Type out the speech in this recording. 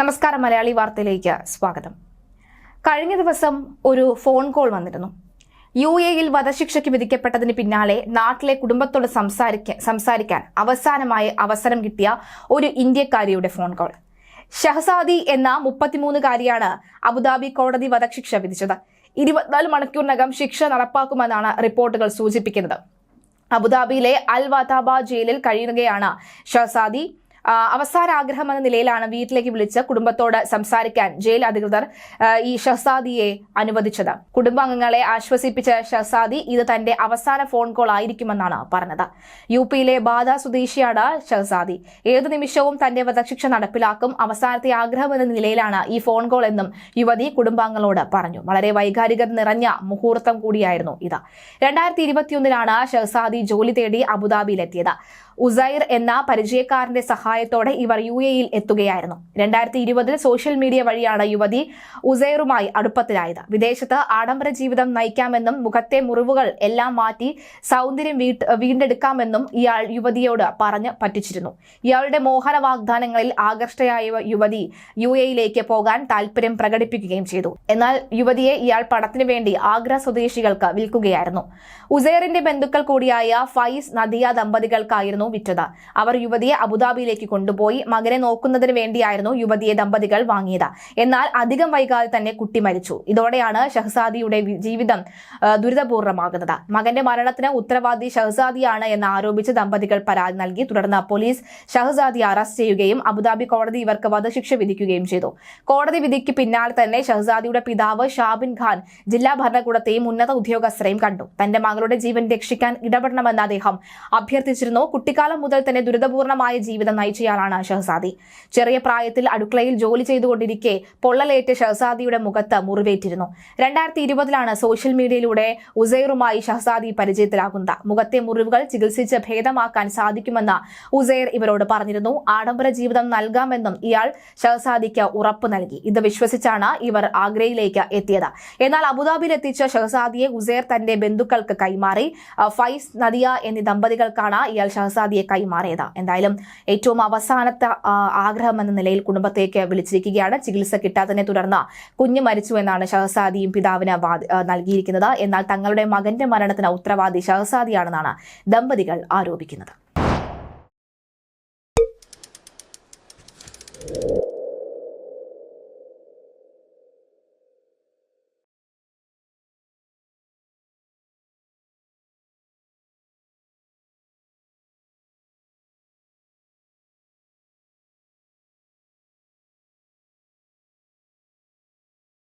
നമസ്കാരം, മലയാളി വാർത്തയിലേക്ക് സ്വാഗതം. കഴിഞ്ഞ ദിവസം ഒരു ഫോൺ കോൾ വന്നിരുന്നു. UAE-യിൽ വധശിക്ഷയ്ക്ക് വിധിക്കപ്പെട്ടതിന് പിന്നാലെ നാട്ടിലെ കുടുംബത്തോട് സംസാരിക്കാൻ അവസാനമായി അവസരം കിട്ടിയ ഒരു ഇന്ത്യക്കാരിയുടെ ഫോൺ കോൾ. ഷഹസാദി എന്ന 33-കാരിയാണ് അബുദാബി കോടതി വധശിക്ഷ വിധിച്ചത്. 24 മണിക്കൂറിനകം ശിക്ഷ നടപ്പാക്കുമെന്നാണ് റിപ്പോർട്ടുകൾ സൂചിപ്പിക്കുന്നത്. അബുദാബിയിലെ അൽ വതാബ ജയിലിൽ കഴിയുകയാണ് ഷഹസാദി. അവസാന ആഗ്രഹം എന്ന നിലയിലാണ് വീട്ടിലേക്ക് വിളിച്ച് കുടുംബത്തോട് സംസാരിക്കാൻ ജയിൽ അധികൃതർ ഈ ഷഹസാദിയെ അനുവദിച്ചത്. കുടുംബാംഗങ്ങളെ ആശ്വസിപ്പിച്ച ഷഹസാദി ഇത് തന്റെ അവസാന ഫോൺ കോൾ ആയിരിക്കുമെന്നാണ് പറഞ്ഞത്. UP-യിലെ ബാദ സ്വദേശിയാണ് ഷഹസാദി. ഏതു നിമിഷവും തന്റെ വധശിക്ഷ നടപ്പിലാക്കും, അവസാനത്തെ ആഗ്രഹം എന്ന നിലയിലാണ് ഈ ഫോൺ കോൾ എന്നും യുവതി കുടുംബാംഗങ്ങളോട് പറഞ്ഞു. വളരെ വൈകാരികത നിറഞ്ഞ മുഹൂർത്തം കൂടിയായിരുന്നു ഇത്. 2021-ലാണ് ഷഹസാദി ജോലി തേടി അബുദാബിയിലെത്തിയത്. ഉസൈർ എന്ന പരിചയക്കാരന്റെ സഹായത്തോടെ ഇവർ UAE-യിൽ എത്തുകയായിരുന്നു. 2020-ൽ സോഷ്യൽ മീഡിയ വഴിയാണ് യുവതി ഉസൈറുമായി അടുപ്പത്തിലായത്. വിദേശത്ത് ആഡംബര ജീവിതം നയിക്കാമെന്നും മുഖത്തെ മുറിവുകൾ എല്ലാം മാറ്റി സൗന്ദര്യം വീണ്ടെടുക്കാമെന്നും ഇയാൾ യുവതിയോട് പറഞ്ഞ് പറ്റിച്ചിരുന്നു. ഇയാളുടെ മോഹന വാഗ്ദാനങ്ങളിൽ ആകർഷ്ടയായ യുവതി UAE-യിലേക്ക് പോകാൻ താല്പര്യം പ്രകടിപ്പിക്കുകയും ചെയ്തു. എന്നാൽ യുവതിയെ ഇയാൾ പണത്തിനു വേണ്ടി ആഗ്ര സ്വദേശികൾക്ക് വിൽക്കുകയായിരുന്നു. ഉസൈറിന്റെ ബന്ധുക്കൾ കൂടിയായ ഫൈസ് നദിയ ദമ്പതികൾക്കായിരുന്നു വിറ്റത്. അവർ യുവതിയെ അബുദാബിയിലേക്ക് കൊണ്ടുപോയി. മകനെ നോക്കുന്നതിന് വേണ്ടിയായിരുന്നു യുവതിയെ ദമ്പതികൾ വാങ്ങിയത്. എന്നാൽ അധികം വൈകാതെ തന്നെ കുട്ടി മരിച്ചു. ഇതോടെയാണ് ഷഹസാദിയുടെ ജീവിതം ദുരിതപൂർണമാകുന്നത്. മകന്റെ മരണത്തിന് ഉത്തരവാദി ഷഹസാദിയാണ് എന്ന് ആരോപിച്ച് ദമ്പതികൾ പരാതി നൽകി. തുടർന്ന് പോലീസ് ഷഹസാദിയെ അറസ്റ്റ് ചെയ്യുകയും അബുദാബി കോടതി ഇവർക്ക് വധശിക്ഷ വിധിക്കുകയും ചെയ്തു. കോടതി വിധിക്ക് പിന്നാലെ തന്നെ ഷഹസാദിയുടെ പിതാവ് ഷാബിൻ ഖാൻ ജില്ലാ ഭരണകൂടത്തെയും ഉന്നത ഉദ്യോഗസ്ഥരെയും കണ്ടു. തന്റെ മകളുടെ ജീവൻ രക്ഷിക്കാൻ ഇടപെടണമെന്ന് അദ്ദേഹം അഭ്യർത്ഥിച്ചിരുന്നു. കുട്ടിക്കാലം മുതൽ തന്നെ ദുരിതപൂർണമായ ജീവിതം നയിച്ചയാളാണ് ഷഹസാദി. ചെറിയ പ്രായത്തിൽ അടുക്കളയിൽ ജോലി ചെയ്തുകൊണ്ടിരിക്കെ പൊള്ളലേറ്റ് ഷഹസാദിയുടെ മുഖത്ത് മുറിവേറ്റിരുന്നു. 2020-ലാണ് സോഷ്യൽ മീഡിയയിലൂടെ ഉസൈറുമായി ഷഹസാദി പരിചയത്തിലാകുന്നത്. മുഖത്തെ മുറിവുകൾ ചികിത്സിച്ച് ഭേദമാക്കാൻ സാധിക്കുമെന്ന് ഉസൈർ ഇവരോട് പറഞ്ഞിരുന്നു. ആഡംബര ജീവിതം നൽകാമെന്നും ഇയാൾ ഷഹസാദിക്ക് ഉറപ്പ് നൽകി. ഇത് വിശ്വസിച്ചാണ് ഇവർ ആഗ്രയിലേക്ക് എത്തിയത്. എന്നാൽ അബുദാബിയിൽ എത്തിച്ച ഷഹസാദിയെ ഉസൈർ തന്റെ ബന്ധുക്കൾക്ക് കൈമാറി. ഫൈസ് നദിയ എന്നീ ദമ്പതികൾക്കാണ് ഇയാൾ ഷഹസാദിയെ കൈമാറിയത്. എന്തായാലും ഏറ്റവും അവസാനത്തെ ആഗ്രഹം എന്ന നിലയിൽ കുടുംബത്തേക്ക് വിളിച്ചിരിക്കുകയാണ്. ചികിത്സ കിട്ടാത്തതിനെ തുടർന്ന് കുഞ്ഞ് മരിച്ചു എന്നാണ് ഷഹസാദിയും പിതാവിന് നൽകിയിരിക്കുന്നത്. എന്നാൽ തങ്ങളുടെ മകന്റെ മരണത്തിന് ഉത്തരവാദി ഷഹസാദിയാണെന്നാണ് ദമ്പതികൾ ആരോപിക്കുന്നത്.